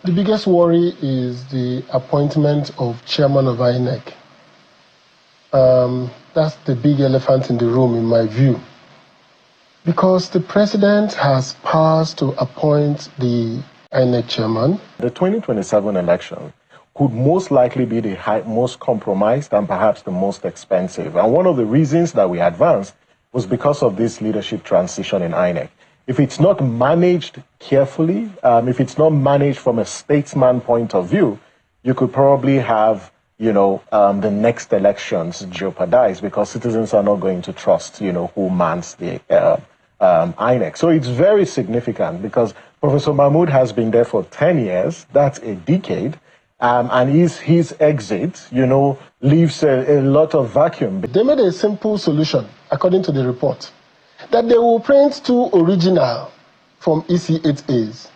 The biggest worry is the appointment of chairman of INEC. That's the big elephant in the room, in my view. Because the president has powers to appoint the INEC chairman. The 2027 election could most likely be the most compromised and perhaps the most expensive. And one of the reasons that we advanced was because of this leadership transition in INEC. If it's not managed carefully, if it's not managed from a statesman point of view, you could probably have, the next elections jeopardized because citizens are not going to trust, who mans the INEC. So it's very significant because Professor Mahmoud has been there for 10 years. That's a decade. And his exit, leaves a lot of vacuum. They made a simple solution, according to the report, that they will print 2 original from EC8As.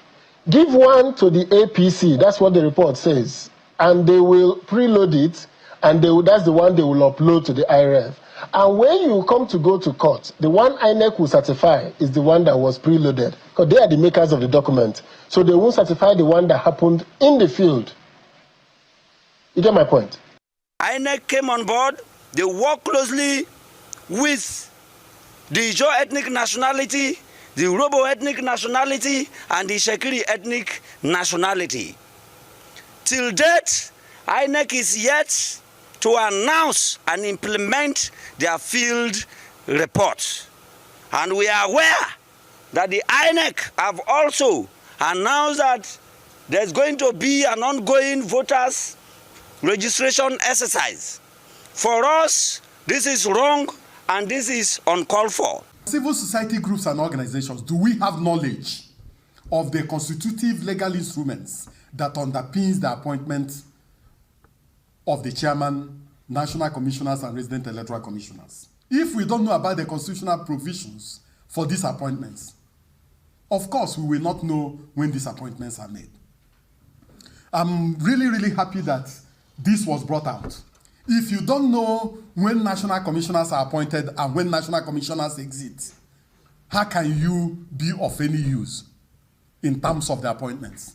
Give one to the APC, that's what the report says, and they will preload it, and that's the one they will upload to the IRF. And when you come to go to court, the one INEC will certify is the one that was preloaded, because they are the makers of the document. So they won't certify the one that happened in the field. You get my point? INEC came on board. They work closely with the Ijo ethnic nationality, the Robo ethnic nationality, and the Shekiri ethnic nationality. Till date, INEC is yet to announce and implement their field report. And we are aware that the INEC have also announced that there's going to be an ongoing voters registration exercise. For us, this is wrong and this is uncalled for. Civil society groups and organizations, do we have knowledge of the constitutive legal instruments that underpins the appointment of the chairman, national commissioners, and resident electoral commissioners? If we don't know about the constitutional provisions for these appointments, of course, we will not know when these appointments are made. I'm really happy that this was brought out. If you don't know when national commissioners are appointed and when national commissioners exit, how can you be of any use in terms of the appointments?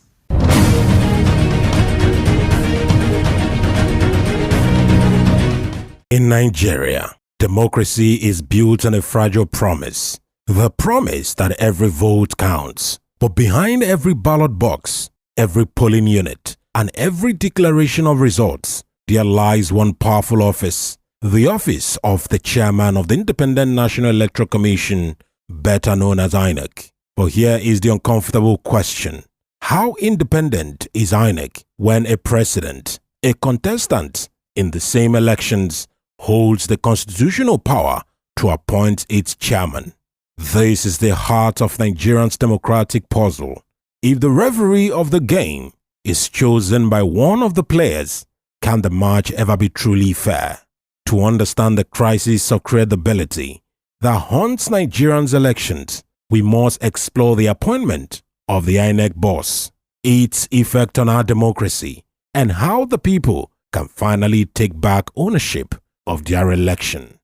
In Nigeria, democracy is built on a fragile promise. The promise that every vote counts. But behind every ballot box, every polling unit, and every declaration of results, there lies one powerful office, the office of the chairman of the Independent National Electoral Commission, better known as INEC. But here is the uncomfortable question. How independent is INEC when a president, a contestant in the same elections, holds the constitutional power to appoint its chairman? This is the heart of Nigerians' democratic puzzle. If the referee of the game is chosen by one of the players, can the match ever be truly fair? To understand the crisis of credibility that haunts Nigerians' elections, we must explore the appointment of the INEC boss, its effect on our democracy, and how the people can finally take back ownership of their election.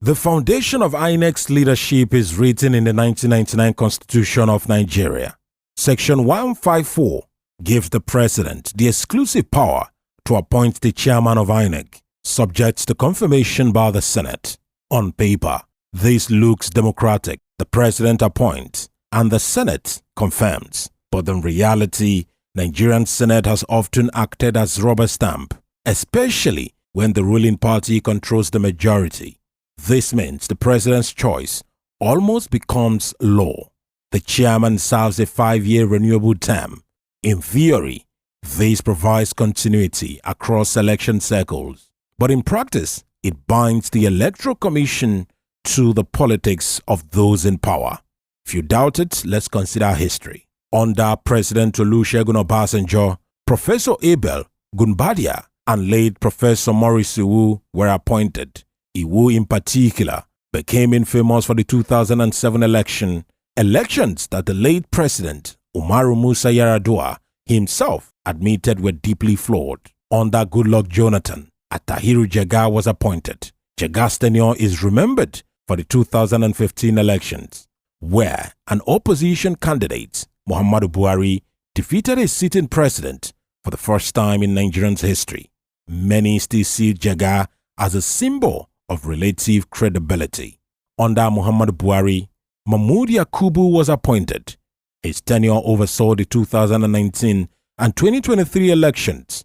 The foundation of INEC's leadership is written in the 1999 Constitution of Nigeria. Section 154 gives the president the exclusive power to appoint the chairman of INEC, subject to confirmation by the Senate. On paper, this looks democratic. The president appoints and the Senate confirms. But in reality, Nigerian Senate has often acted as rubber stamp, especially when the ruling party controls the majority. This means the president's choice almost becomes law. The chairman serves a 5-year renewable term. In theory, this provides continuity across election cycles. But in practice, it binds the Electoral Commission to the politics of those in power. If you doubt it, let's consider history. Under President Olusegun Obasanjo, Professor Abel Gunbadia and late Professor Maurice Iwu were appointed. Iwu in particular became infamous for the 2007 elections that the late President Umaru Musa Yar'Adua himself admitted were deeply flawed. Under Goodluck Jonathan, Atahiru Jega was appointed. Jega's tenure is remembered for the 2015 elections. where an opposition candidate, Muhammadu Buhari, defeated a sitting president for the first time in Nigerian history. Many still see Jega as a symbol of relative credibility. Under Muhammadu Buhari, Mahmood Yakubu was appointed. His tenure oversaw the 2019 and 2023 elections,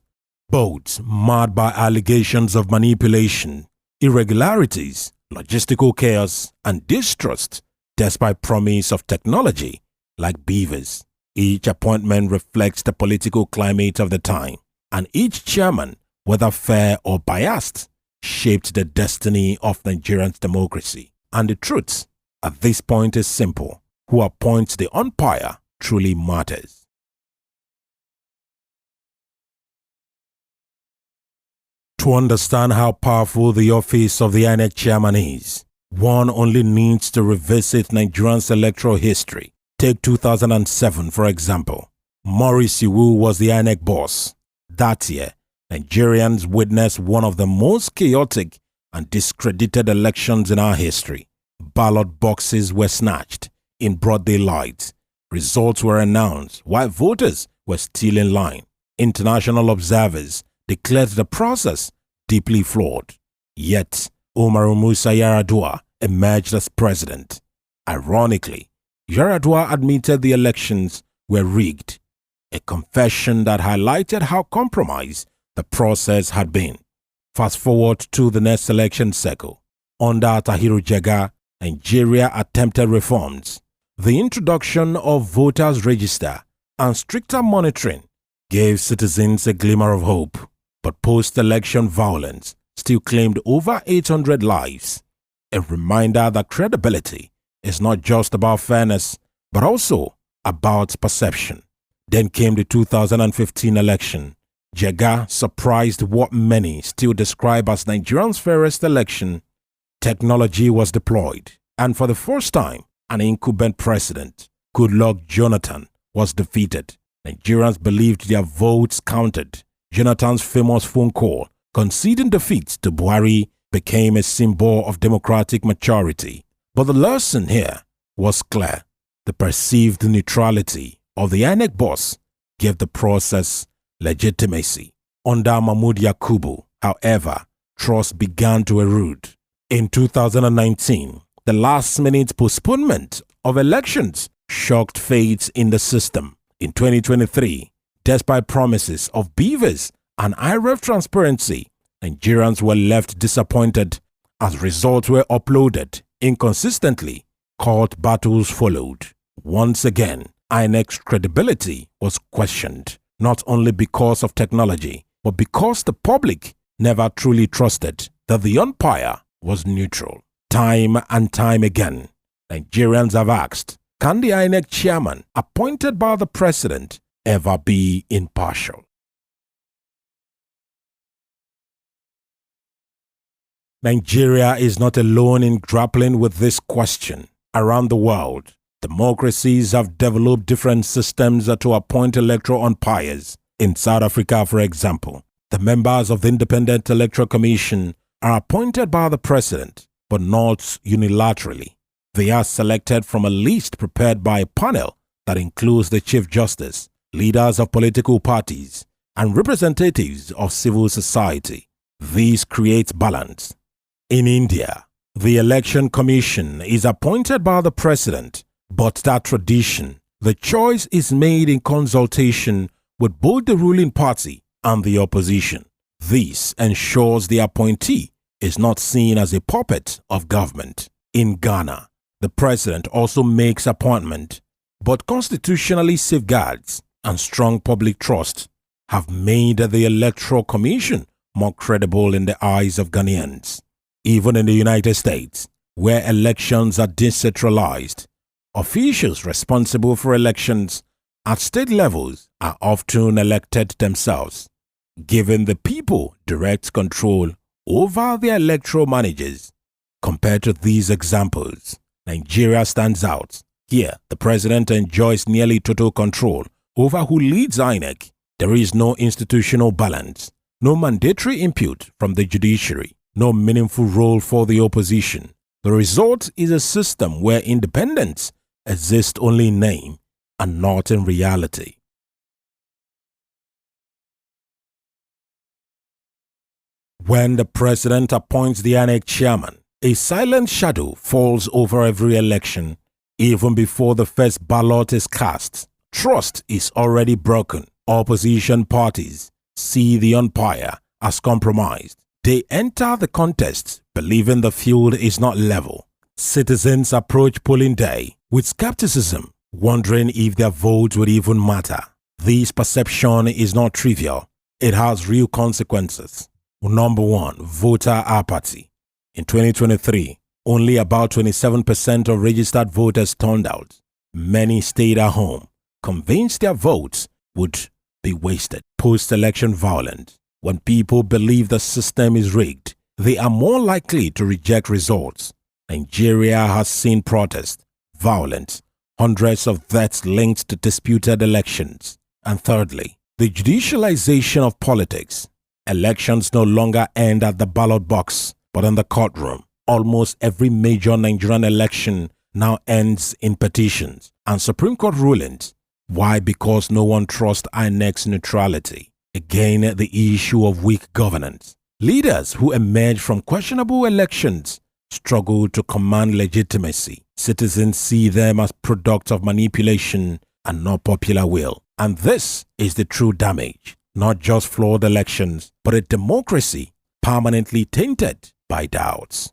both marred by allegations of manipulation, irregularities, logistical chaos, and distrust, despite promise of technology like beavers. Each appointment reflects the political climate of the time, and each chairman, whether fair or biased, shaped the destiny of Nigeria's democracy. And the truth at this point is simple: who appoints the umpire truly matters. To understand how powerful the office of the INEC Chairman is, one only needs to revisit Nigeria's electoral history. Take 2007, for example. Maurice Iwu was the INEC boss. That year, Nigerians witnessed one of the most chaotic and discredited elections in our history. Ballot boxes were snatched in broad daylight. Results were announced while voters were still in line. International observers declared the process deeply flawed. Yet, Umaru Musa Yar'Adua emerged as president. Ironically, Yar'Adua admitted the elections were rigged, a confession that highlighted how compromised the process had been. Fast forward to the next election cycle. Under Tahiru Jega, Nigeria attempted reforms. The introduction of voters' register and stricter monitoring gave citizens a glimmer of hope, but post-election violence still claimed over 800 lives. A reminder that credibility is not just about fairness, but also about perception. Then came the 2015 election. Jega surprised what many still describe as Nigeria's fairest election. Technology was deployed, and for the first time, an incumbent president, Goodluck Jonathan, was defeated. Nigerians believed their votes counted. Jonathan's famous phone call conceding defeat to Buhari became a symbol of democratic maturity. But the lesson here was clear. The perceived neutrality of the INEC boss gave the process legitimacy. Under Mahmood Yakubu, however, trust began to erode. In 2019, the last-minute postponement of elections shocked faith in the system. In 2023, despite promises of beavers and IREF transparency, Nigerians were left disappointed as results were uploaded inconsistently. Court battles followed. Once again, INEC's credibility was questioned, not only because of technology, but because the public never truly trusted that the umpire was neutral. Time and time again, Nigerians have asked, can the INEC chairman appointed by the president ever be impartial? Nigeria is not alone in grappling with this question. Around the world, democracies have developed different systems to appoint electoral umpires. In South Africa, for example, the members of the Independent Electoral Commission are appointed by the president, but not unilaterally. They are selected from a list prepared by a panel that includes the Chief Justice, leaders of political parties, and representatives of civil society. This creates balance. In India, the Election Commission is appointed by the president, but that tradition, the choice is made in consultation with both the ruling party and the opposition. This ensures the appointee is not seen as a puppet of government. In Ghana, the president also makes appointment, but constitutionally safeguards and strong public trust have made the Electoral Commission more credible in the eyes of Ghanaians. Even in the United States, where elections are decentralized, officials responsible for elections at state levels are often elected themselves, giving the people direct control over their electoral managers. Compared to these examples, Nigeria stands out. Here, the president enjoys nearly total control over who leads INEC. There is no institutional balance, no mandatory input from the judiciary, no meaningful role for the opposition. The result is a system where independence exist only in name and not in reality. When the president appoints the INEC chairman, a silent shadow falls over every election. Even before the first ballot is cast, trust is already broken. Opposition parties see the umpire as compromised. They enter the contest believing the field is not level. Citizens approach polling day with skepticism, wondering if their votes would even matter. This perception is not trivial. It has real consequences. Number 1, voter apathy. In 2023, only about 27% of registered voters turned out. Many stayed at home, convinced their votes would be wasted. Post-election violence. When people believe the system is rigged, they are more likely to reject results. Nigeria has seen protests, violence, hundreds of deaths linked to disputed elections. And thirdly, the judicialization of politics. Elections no longer end at the ballot box, but in the courtroom. Almost every major Nigerian election now ends in petitions and Supreme Court rulings. Why? Because no one trusts INEC's neutrality. Again, the issue of weak governance. Leaders who emerge from questionable elections struggle to command legitimacy. Citizens see them as products of manipulation and not popular will. And this is the true damage. Not just flawed elections, but a democracy permanently tainted by doubts.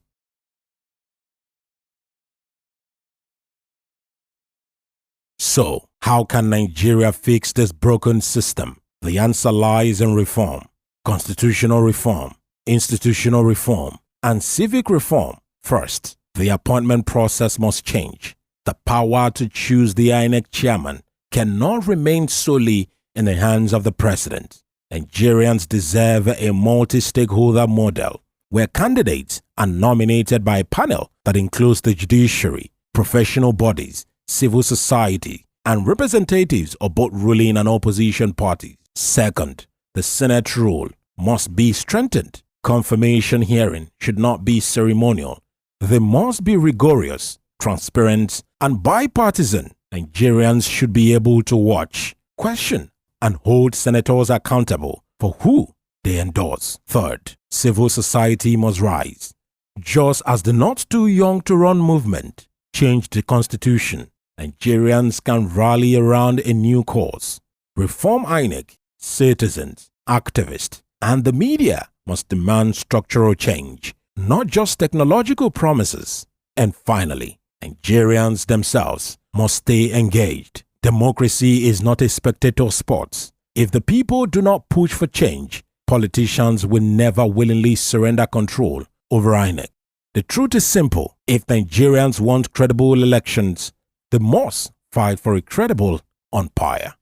So, how can Nigeria fix this broken system? The answer lies in reform, constitutional reform, institutional reform, and civic reform. First, the appointment process must change. The power to choose the INEC chairman cannot remain solely in the hands of the president. Nigerians deserve a multi-stakeholder model where candidates are nominated by a panel that includes the judiciary, professional bodies, civil society, and representatives of both ruling and opposition parties. Second, the Senate role must be strengthened. Confirmation hearing should not be ceremonial. They must be rigorous, transparent, and bipartisan. Nigerians should be able to watch, question, and hold senators accountable for who they endorse. Third, civil society must rise. Just as the Not Too Young to Run movement changed the constitution, Nigerians can rally around a new cause. Reform INEC, citizens, activists, and the media must demand structural change, not just technological promises. And finally, Nigerians themselves must stay engaged. Democracy is not a spectator sport. If the people do not push for change, politicians will never willingly surrender control over INEC. The truth is simple. If Nigerians want credible elections, they must fight for a credible umpire.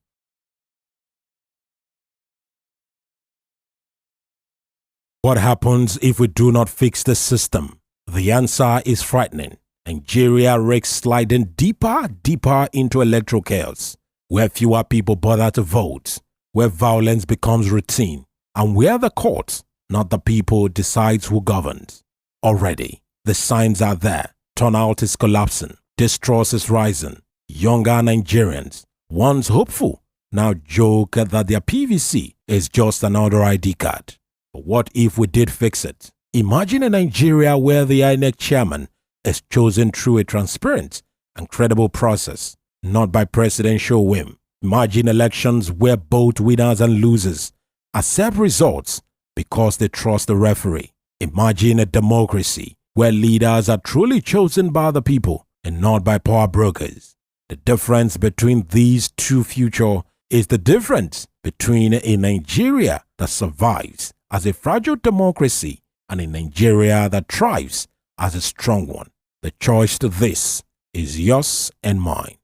What happens if we do not fix the system? The answer is frightening. Nigeria risks sliding deeper into electoral chaos, where fewer people bother to vote, where violence becomes routine, and where the court, not the people, decides who governs. Already, the signs are there. Turnout is collapsing. Distrust is rising. Younger Nigerians, once hopeful, now joke that their PVC is just another ID card. But what if we did fix it? Imagine a Nigeria where the INEC chairman is chosen through a transparent and credible process, not by presidential whim. Imagine elections where both winners and losers accept results because they trust the referee. Imagine a democracy where leaders are truly chosen by the people and not by power brokers. The difference between these two futures is the difference between a Nigeria that survives as a fragile democracy and a Nigeria that thrives as a strong one. The choice to this is yours and mine.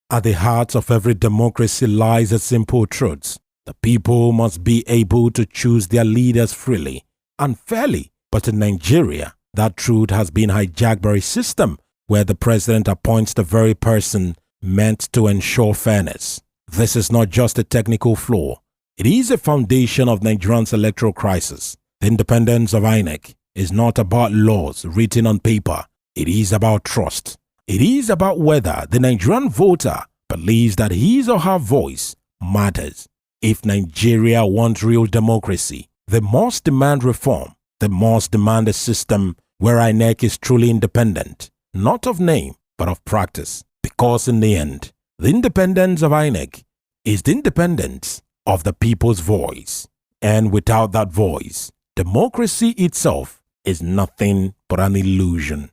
At the heart of every democracy lies a simple truth. The people must be able to choose their leaders freely and fairly. But in Nigeria, that truth has been hijacked by a system where the president appoints the very person meant to ensure fairness. This is not just a technical flaw. It is a foundation of Nigeria's electoral crisis. The independence of INEC is not about laws written on paper. It is about trust. It is about whether the Nigerian voter believes that his or her voice matters. If Nigeria wants real democracy, they must demand reform. They must demand a system where INEC is truly independent, not of name, but of practice. Because in the end, the independence of INEC is the independence of the people's voice. And without that voice, democracy itself is nothing but an illusion.